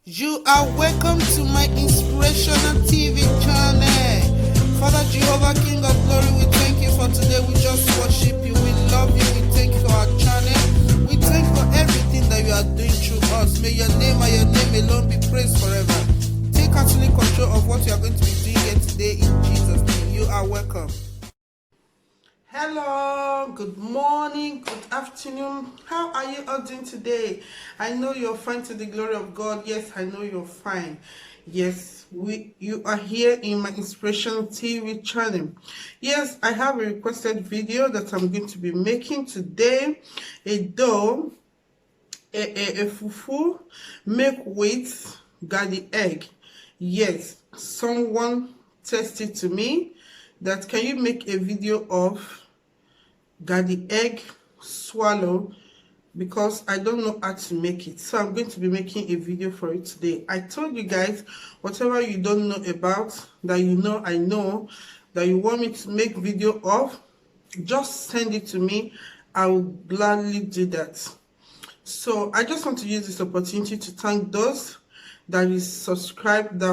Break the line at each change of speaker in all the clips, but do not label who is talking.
You are welcome to my inspirational TV channel. Father Jehovah, King of Glory, we thank you for today. We just worship you. We love you. We thank you for our channel. We thank you for everything that you are doing through us. May your name and your name alone be praised forever. Take absolute control of what you are going to be doing here today in Jesus' name. You are welcome. Hello, good morning, good afternoon. How are you all doing today? I know you're fine to the glory of God. Yes, I know you're fine. Yes, you are here in my inspirational TV channel. Yes, I have a requested video that I'm going to be making today. A dough, a fufu make with garlic egg. Yes, someone tested to me that can you make a video of garlic egg swallow, because I don't know how to make it. So I'm going to be making a video for it today. I told you guys, whatever you don't know about, that you know I know, that you want me to make video of, just send it to me. I will gladly do that. So I just want to use this opportunity to thank those that have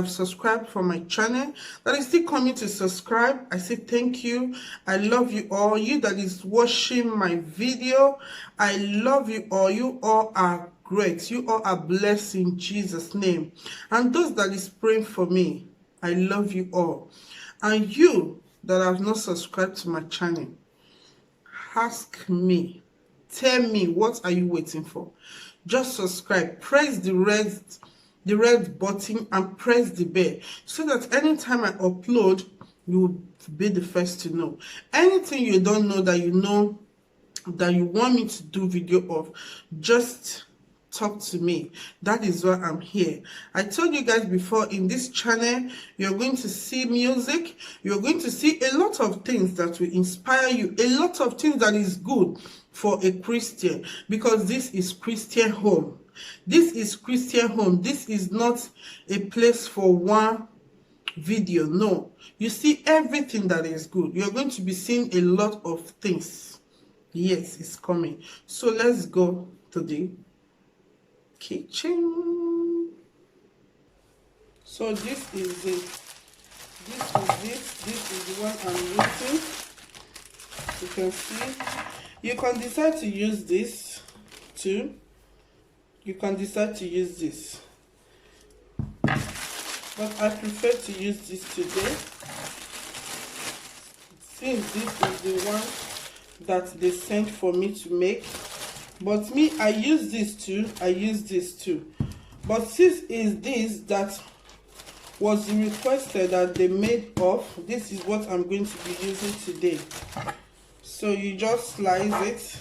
subscribed for my channel, that is still coming to subscribe. I say thank you. I love you all. You that is watching my video, I love you all. You all are great. You all are blessed in Jesus' name. And those that is praying for me, I love you all. And you that have not subscribed to my channel, ask me, tell me, what are you waiting for? Just subscribe, press the red button and press the bell, so that anytime I upload, you will be the first to know. Anything you don't know that you want me to do video of, just talk to me. That is why I'm here. I told you guys before, in this channel you're going to see music, you're going to see a lot of things that will inspire you, a lot of things that is good for a Christian, because this is Christian home. This is Christian home. This is not a place for one video. No, you see everything that is good. You're going to be seeing a lot of things. Yes, it's coming. So let's go to the kitchen. So this is the one I'm using. You can see. You can decide to use this too. You can decide to use this, but I prefer to use this today, since this is the one that they sent for me to make. But me, I use this too, but since is this that was requested that they made of, this is what I'm going to be using today. So you just slice it.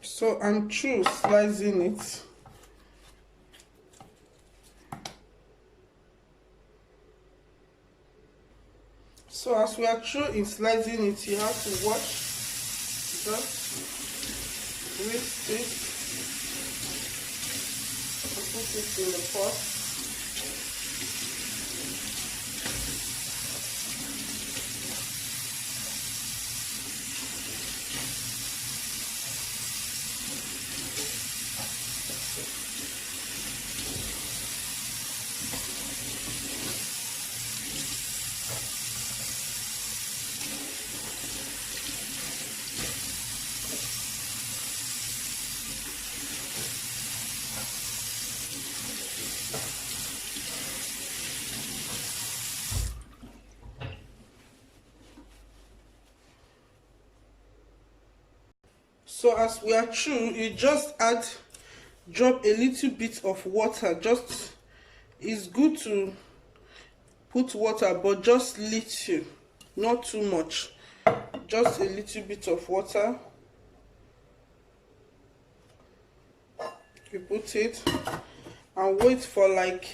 So I'm through slicing it. So as we are through in slicing it, you have to watch, just whisk it and put it in the pot. So as we are through, you just add drop a little bit of water. Just, it's good to put water, but just little, not too much, just a little bit of water. You put it and wait for like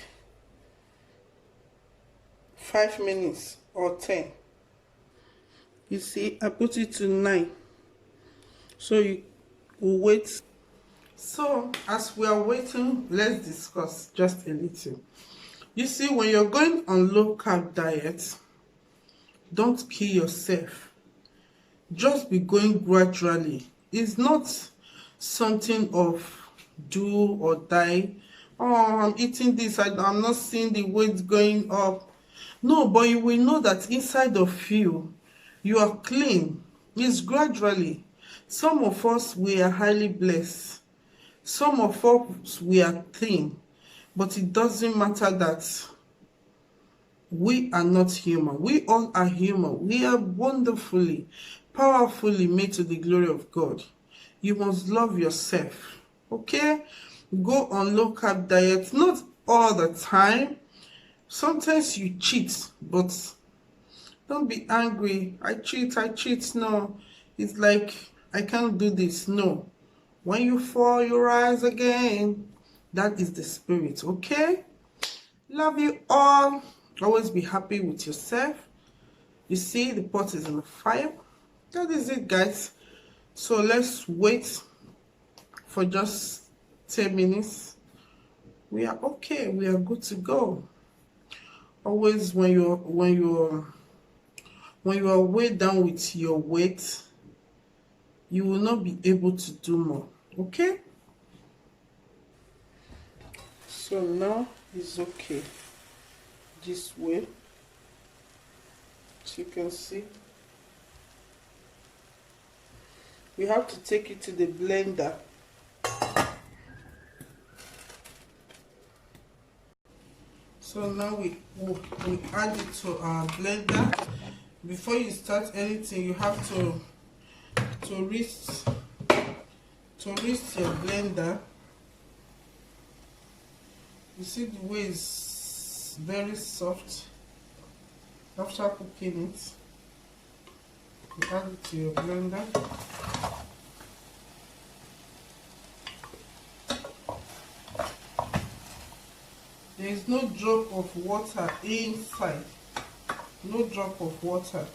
5 minutes or 10. You see, I put it to 9, so you will wait. So as we are waiting, let's discuss just a little. You see, when you're going on low carb diet, don't kill yourself. Just be going gradually. It's not something of do or die. Oh, I'm eating this, I'm not seeing the weight going up. No, but you will know that inside of you, you are clean. It's gradually. Some of us, we are highly blessed. Some of us, we are thin. But it doesn't matter that we are not human. We all are human. We are wonderfully, powerfully made to the glory of God. You must love yourself. Okay? Go on low carb diet. Not all the time. Sometimes you cheat, but don't be angry. I cheat. No. It's like, I can't do this. No. When you fall, you rise again. That is the spirit. Okay? Love you all. Always be happy with yourself. You see, the pot is on the fire. That is it, guys. So let's wait for just 10 minutes. We are okay. We are good to go. Always when you are weighed down with your weight, you will not be able to do more. Okay? So now it's okay. This way, as you can see, we have to take it to the blender. So now we add it to our blender. Before you start anything, you have to whisk your blender. You see the way it's very soft. After cooking it, you add it to your blender. There is no drop of water inside. No drop of water.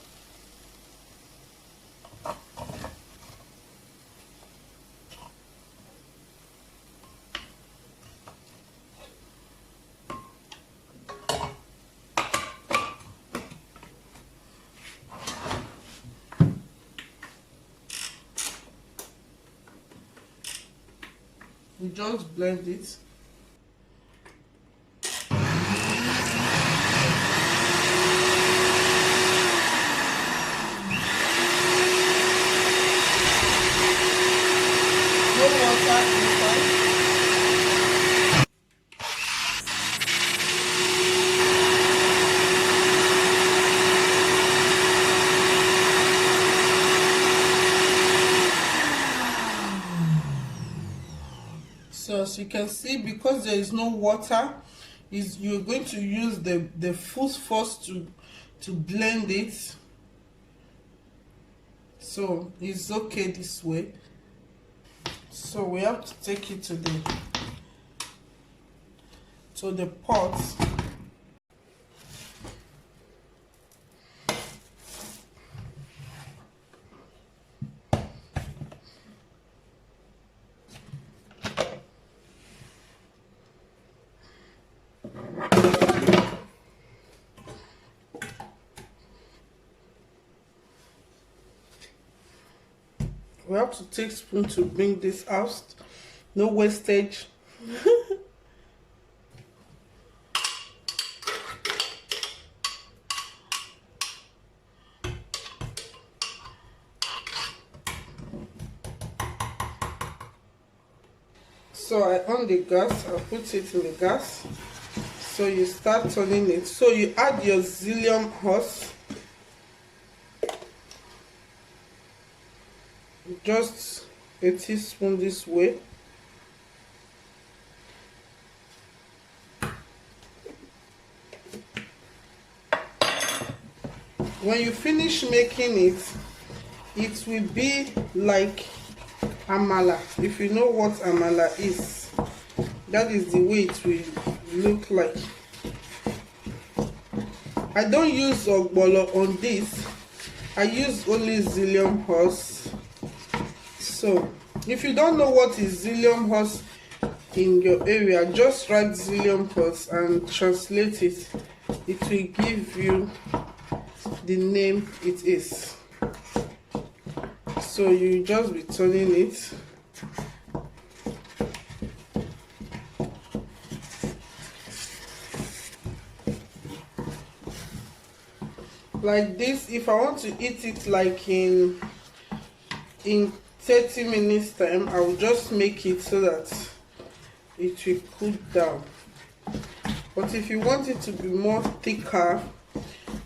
We just blend it. No water inside. So as you can see, because there is no water, you're going to use the full force to blend it. So it's okay this way. So we have to take it to the pot. We have to take spoon to bring this out. No wastage. So I on the gas, I put it in the gas. So you start turning it. So you add your psyllium husk. Just a teaspoon this way. when you finish making it, it will be like amala. If you know what amala is, that is the way it will look like. I don't use ogbolo on this. I use only zillium horse. So if you don't know what is zillium horse in your area, just write zillium horse and translate it. It will give you the name it is. So you just be turning it. Like this. If I want to eat it like in 30 minutes time, I will just make it so that it will cool down. But if you want it to be more thicker,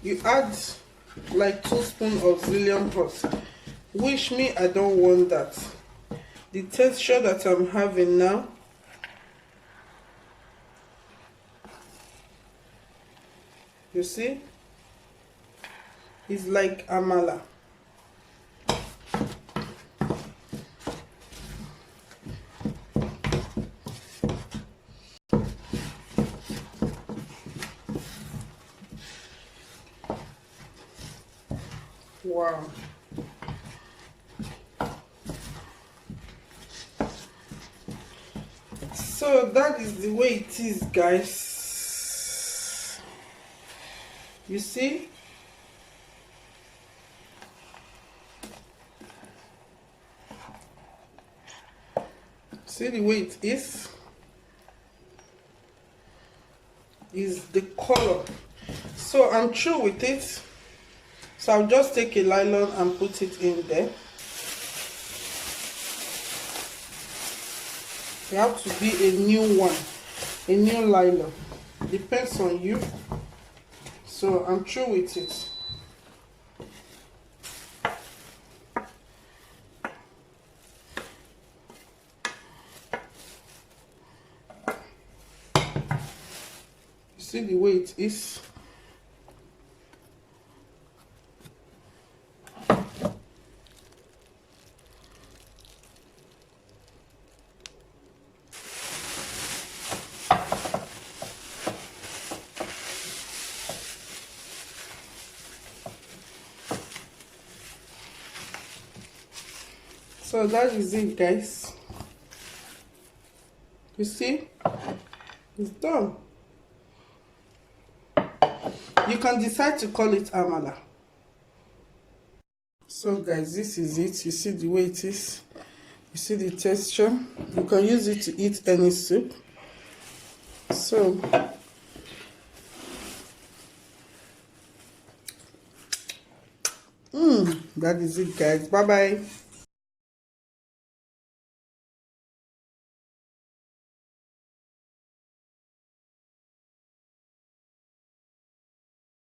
you add like 2 spoons of zillium horse, which me, I don't want that. The texture that I'm having now, you see, is like amala. Wow. So that is the way it is, guys. You see? See the way it is? Is the color. So I'm through with it. So I'll just take a nylon and put it in there. You have to be a new one, a new nylon. Depends on you. So I'm through with it. You see the way it is? So that is it, guys. You see, it's done. You can decide to call it amala. So guys, this is it. You see the way it is. You see the texture. You can use it to eat any soup. So that is it, guys. Bye bye.